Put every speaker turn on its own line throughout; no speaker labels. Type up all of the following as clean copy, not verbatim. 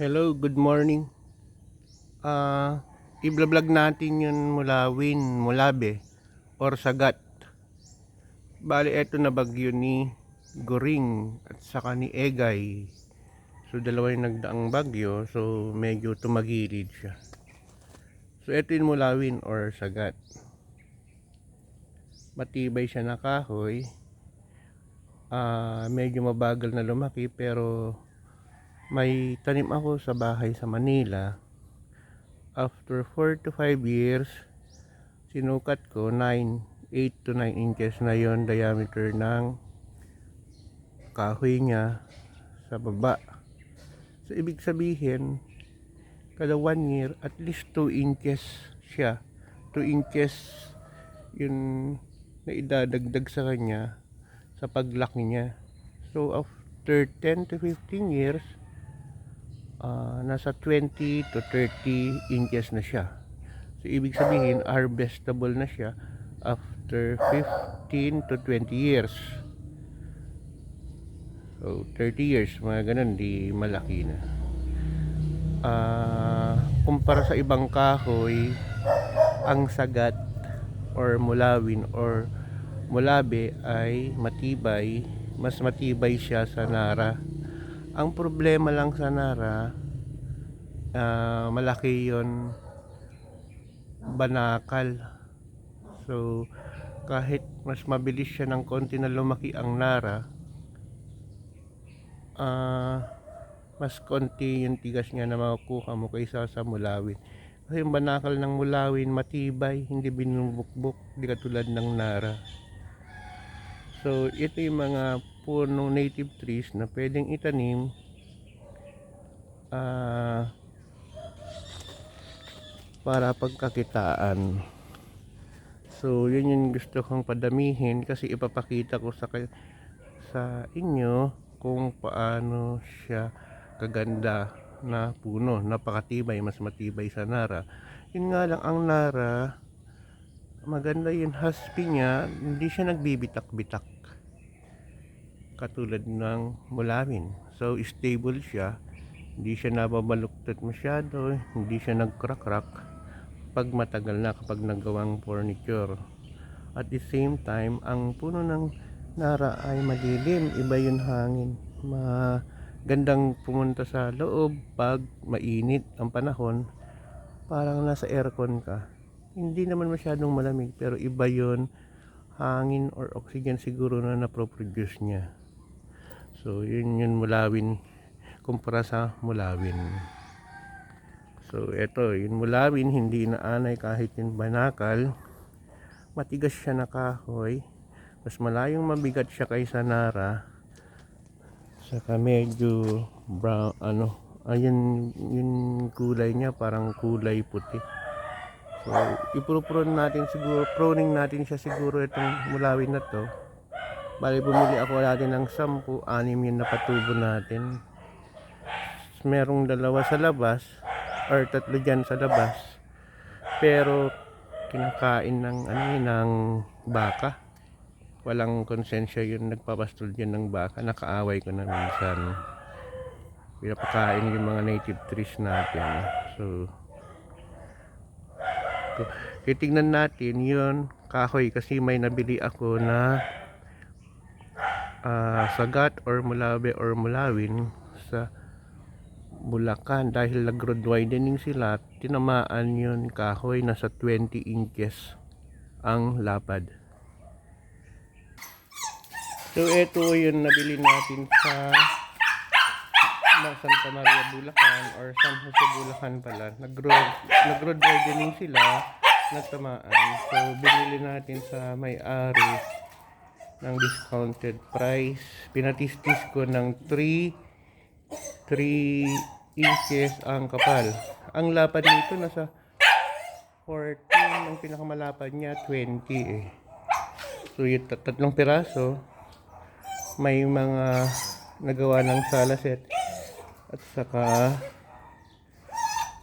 Hello, good morning. I-vlog natin yung mulawin, mulabe, or sagat. Bali, eto na bagyo ni Goring at saka ni Egay. So, dalawa yung nagdaang bagyo, so medyo tumagilid siya. So, eto yung mulawin or sagat. Matibay siya na kahoy. Medyo mabagal na lumaki, pero may tanim ako sa bahay sa Manila. After 4 to 5 years, sinukat ko 8 to 9 inches na yon diameter ng kahoy niya sa baba. So ibig sabihin, kada 1 year, at least 2 inches siya. 2 inches yun na idadagdag sa kanya sa paglaki niya. So after 10 to 15 years, nasa 20 to 30 inches na siya. So ibig sabihin, harvestable na siya after 15 to 20 years. So 30 years, mga ganun, di malaki na. Kumpara sa ibang kahoy, ang sagat or mulawin or mulabe ay matibay, mas matibay siya sa nara. Ang problema lang sa nara, malaki yon banakal. So kahit mas mabilis siya ng konti na lumaki ang nara, mas konti yung tigas niya na makukuha mo kaysa sa mulawin. Kasi yung banakal ng mulawin matibay, hindi binubukbok, hindi katulad ng nara. So ito yung mga punong native trees na pwedeng itanim para pagkakitaan. So yun yung gusto kong padamihin, kasi ipapakita ko sa inyo kung paano siya kaganda na puno, napakatibay, mas matibay sa nara. Yun nga lang, ang nara maganda yung haspi niya, hindi siya nagbibitak-bitak katulad ng mulawin. So stable siya, hindi siya nababaluktot masyado, hindi siya nagcrack-crack pag matagal na, kapag nagawang furniture. At the same time, ang puno ng nara ay madilim, iba yung hangin, magandang pumunta sa loob pag mainit ang panahon, parang nasa aircon ka. Hindi naman masyadong malamig, pero iba yon hangin or oxygen siguro na naproproduce niya. So yun yung mulawin kumpara sa mulawin. So eto, yung mulawin hindi naanay kahit yung banakal, matigas siya na kahoy, mas malayong mabigat siya kaysa nara, saka medyo brown, ayun yung kulay niya, parang kulay puti. So ipro-prune natin siguro, pruning natin siya siguro itong mulawin na to. Bali bumili ako natin ng 10, 6 yun na patubo natin. Merong 2 sa labas or 3 dyan sa labas, pero kinakain ng baka. Walang konsensya yung nagpapastol dyan ng baka. Nakaaway ko na minsan, pinapakain yung mga native trees natin. So titignan natin yun kahoy, kasi may nabili ako na sagat or mulabe or mulawin sa Bulacan. Dahil nag-road widening sila, tinamaan yun kahoy, nasa 20 inches ang lapad. So ito yung nabili natin sa Santa Maria, Bulacan, or San Jose, Bulacan pala. Nag-road widening sila, natamaan. So binili natin sa may-ari ng discounted price. Pinatistis ko ng 3 inches ang kapal. Ang lapad nito nasa 14, ang pinakamalapad niya 20 eh. So yung 3 piraso, may mga nagawa ng salaset at saka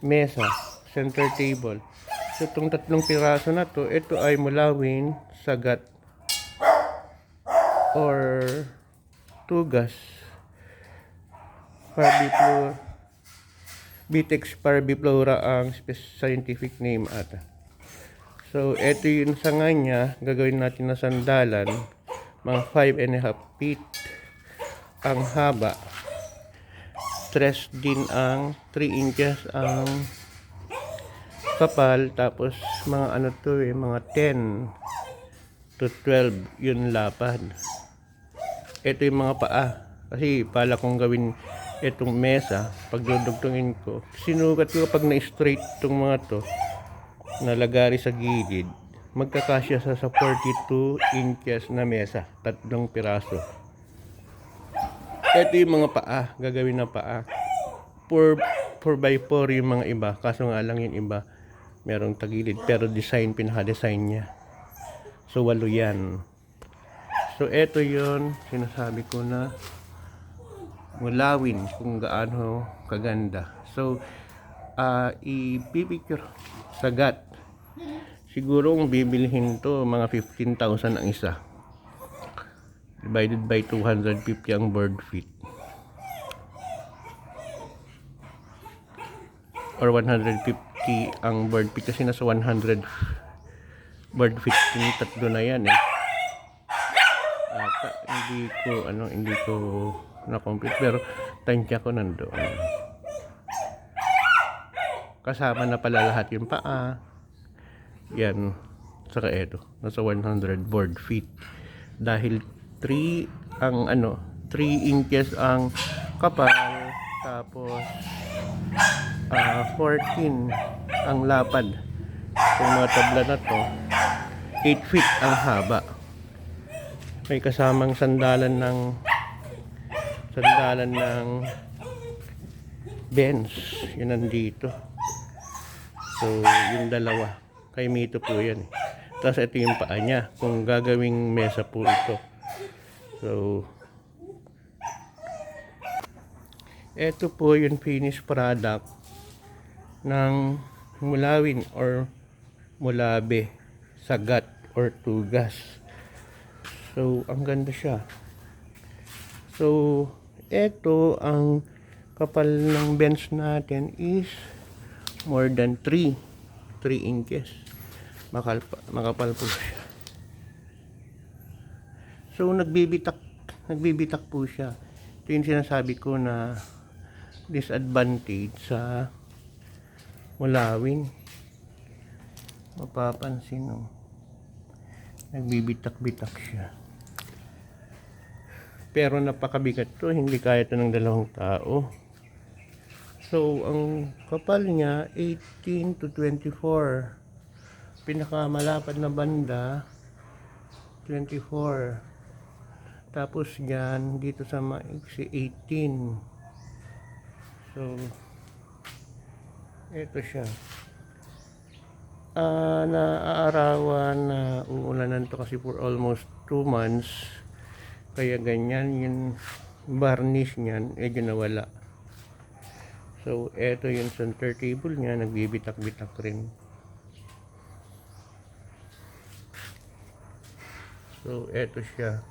mesa, center table. So itong 3 piraso na to, ito ay mulawin, sagat, or tugas, hardwood floor, Vitex parviflora ang scientific name ata. So, eto yung sanga niya. Gagawin natin na sandalan. Mga 5.5 feet ang haba. 3 din ang 3 inches ang kapal. Tapos, mga ano to mga 10 to 12 yun lapad. Ito yung mga paa. Kasi pala kong gawin itong mesa. Pag dudugtungin ko, sinukat ko pag na-straight itong mga to, nalagari sa gilid, magkakasya sa 42 inches na mesa. 3 piraso. Ito yung mga paa. Gagawin na paa. 4x4 yung mga iba. Kaso nga lang yung iba merong tagilid. Pero design, pinaka-design niya. So, 8 yan. So, eto yun, sinasabi ko na mulawin kung gaano kaganda. So, ipipicture sagat. Siguro kung bibilhin to, mga 15,000 ang isa. Divided by 250 ang board feet. Or 150 ang board feet kasi nasa 100 board feet yung tatlo na yan hindi ko na-complete pero tansya ko nandoon. Kasama na pala lahat yung paa. Yan. Saka eto. Nasa 100 board feet. Dahil 3 inches ang kapal. Tapos 14 ang lapad. Yung mga tabla na to 8 feet ang haba. May kasamang sandalan ng bench. Yun nandito. So, yung dalawa. Kay Mito po yan. Tapos ito yung paa niya. Kung gagawing mesa po ito. So, ito po yung finished product ng mulawin or mulabe, sagat or tugas. So, ang ganda siya. So, ito ang kapal ng bench natin is more than 3 inches. Makapal po siya. So, nagbibitak po siya. Ito yung sinasabi ko na disadvantage sa mulawin. Mapapansin mo. Nagbibitak-bitak siya. Pero napakabigat to, hindi kaya ito ng 2 tao. So, ang kapal niya 18 to 24. Pinakamalapad na banda 24. Tapos yan dito sa maiksi 18. So, ito siya. Naaarawan na uulanan to kasi for almost 2 months. Kaya ganyan yung varnish niyan, medyo nawala. So, eto yung center table niya, nagbibitak-bitak rin. So, eto siya.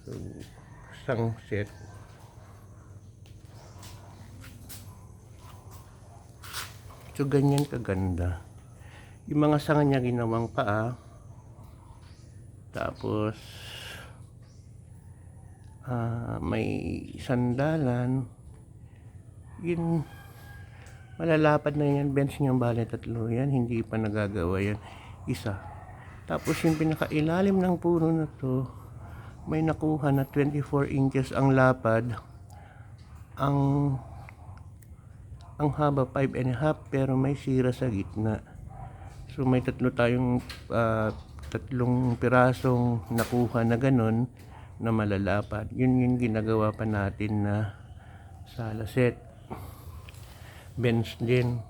So, isang set. So, ganyan kaganda. Yung mga sanga niya ginawang paa. Tapos, may sandalan. Yun, malalapad na yan. Bench niyang bale 3 yan. Hindi pa nagagawa yan. Isa. Tapos yung pinakailalim ng puno na to, may nakuha na 24 inches ang lapad. Ang haba 5.5 pero may sira sa gitna. So may 3 tayong 3 pirasong nakuha na ganon na malalapad. Yun yung ginagawa pa natin na sala set. Bench din.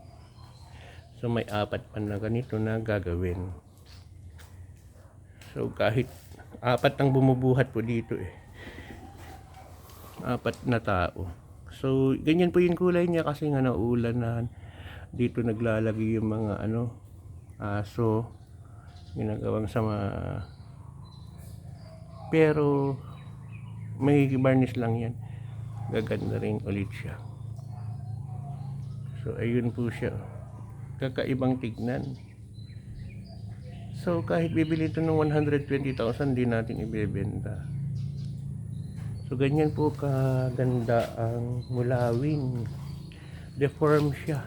So may 4 pa na ganito na gagawin. So kahit 4 ang bumubuhat po dito 4 na tao. So ganyan po yung kulay niya kasi nga naulanan. Dito naglalagay yung mga aso ginagawang sama. Pero may varnish lang yan. Gaganda rin ulit siya. So ayun po siya, kakaibang tignan. So kahit bibili ito ng 120,000, di natin ibebenta. So ganyan po kaganda ang mulawin. Deform siya.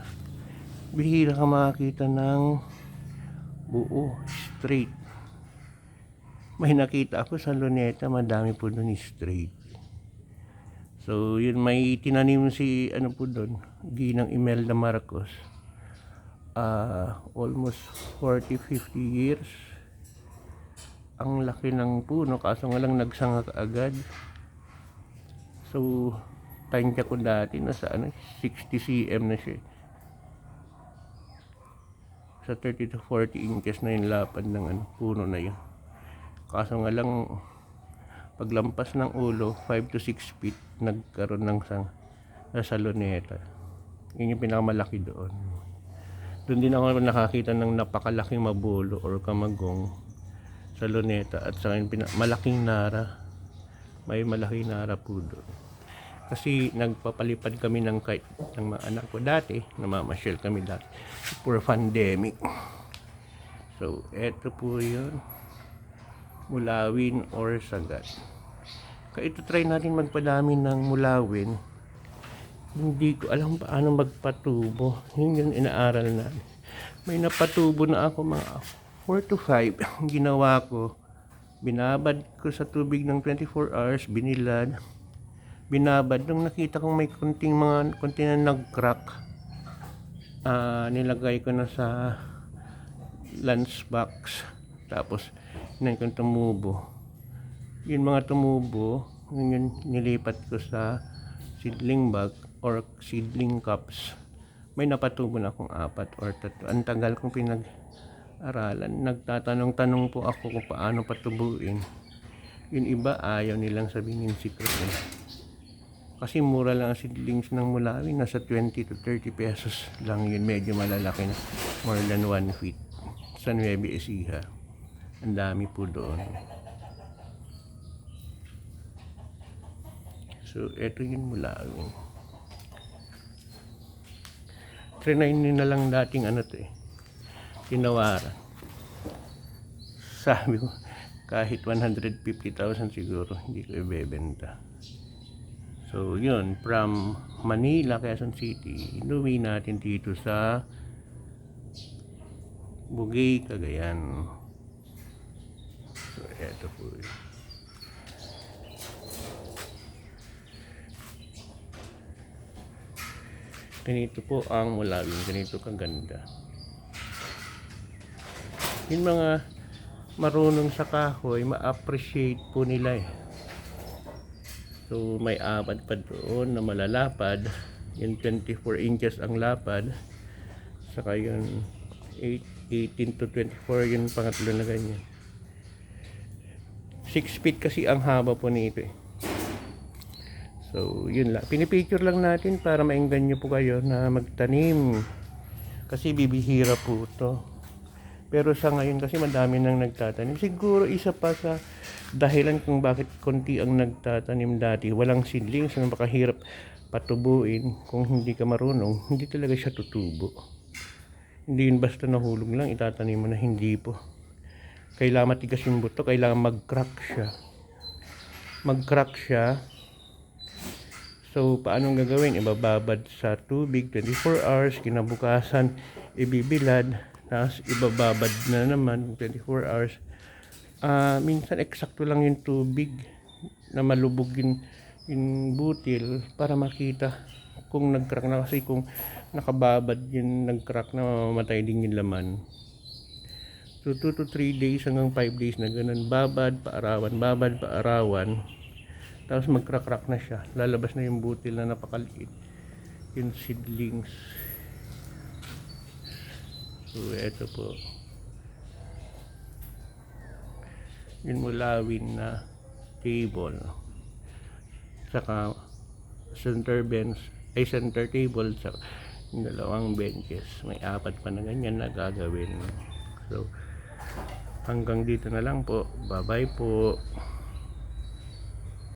Bihira ka makakita ng buo, straight. May nakita ako sa Luneta, madami po doon straight. So yun, may tinanim si ano po doon, Ginang Imelda Marcos. Almost 40-50 years. Ang laki ng puno, kaso nga lang nagsanga agad. So tansya ko dati nasa 60 cm na siya. Sa 30 to 40 inches na yung lapad ng puno na yun. Kaso nga lang, paglampas ng ulo, 5 to 6 feet, nagkaroon ng sa Luneta. Yun yung pinakamalaki doon. Doon din ako nakakita ng napakalaking mabulo or kamagong sa Luneta, at sa malaking nara. May malaking nara po doon. Kasi nagpapalipad kami ng kite ng mga anak ko dati, namamasyal kami dati for pandemic. So eto po yun, mulawin or sagat. Kaya ito try natin magpadami ng mulawin. Hindi ko alam paano magpatubo. Yun yung inaaral na. May napatubo na ako mga 4 to 5. Ginawa ko, binabad ko sa tubig ng 24 hours, binilad, binabad. Nung nakita kong may konti na nag-crack, nilagay ko na sa lunch box. Tapos hinay kong tumubo. Yung mga tumubo, yun nilipat ko sa seedling bag or seedling cups. May napatubo na akong 4 or 3. Ang tagal kong pinag-aralan. Nagtatanong-tanong po ako kung paano patubuin. Yung iba ayaw nilang sabihin yung secret. Kasi mura lang ang seedlings ng mulawin, nasa 20 to 30 pesos lang yun. Medyo malalaki na, more than 1 feet. Sa Nueva Ecija, ang dami po doon. So eto yung mulawin. Trinayin nyo na lang dating tinawaran. Sabi ko, kahit 150,000 siguro hindi ko ibebenta. So yun, from Manila, Quezon City, inuwi natin dito sa Bugay, Cagayan. So eto po yun. Ganito po ang mulawin, ganito kaganda. Yung mga marunong sa kahoy, ma-appreciate po nila . So may 4 pa doon na malalapad. Yung 24 inches ang lapad. Saka yun 18 to 24 yung pangatlo na ganyan. 6 feet kasi ang haba po nito . So yun lang, pinipicture lang natin para maengganyo po kayo na magtanim. Kasi bibihira po to. Pero sa ngayon kasi madami nang nagtatanim. Siguro isa pa sa dahilan kung bakit konti ang nagtatanim dati. Walang seedlings, na makahirap patubuin. Kung hindi ka marunong, hindi talaga siya tutubo. Hindi yun basta nahulog lang, itatanim mo na, hindi po. Kailangan matigas yung buto, kailangan mag-crack siya. Mag-crack siya. So paano gagawin? Ibababad sa tubig 24 hours, kinabukasan ibibilad, tapos ibababad na naman 24 hours. Minsan eksakto lang yung tubig na malubog yung butil para makita kung nag-crack na, kasi kung nakababad yung nag-crack na, mamamatay din yung laman. So 2 to 3 days hanggang 5 days na ganun, babad, paarawan, tapos mag-crack na siya, lalabas na yung butil na napakaliit, yung seedlings. So eto po yung mulawin na table, saka center table, sa dalawang benches. May 4 pa na ganyan na gagawin. So hanggang dito na lang po. Bye bye po.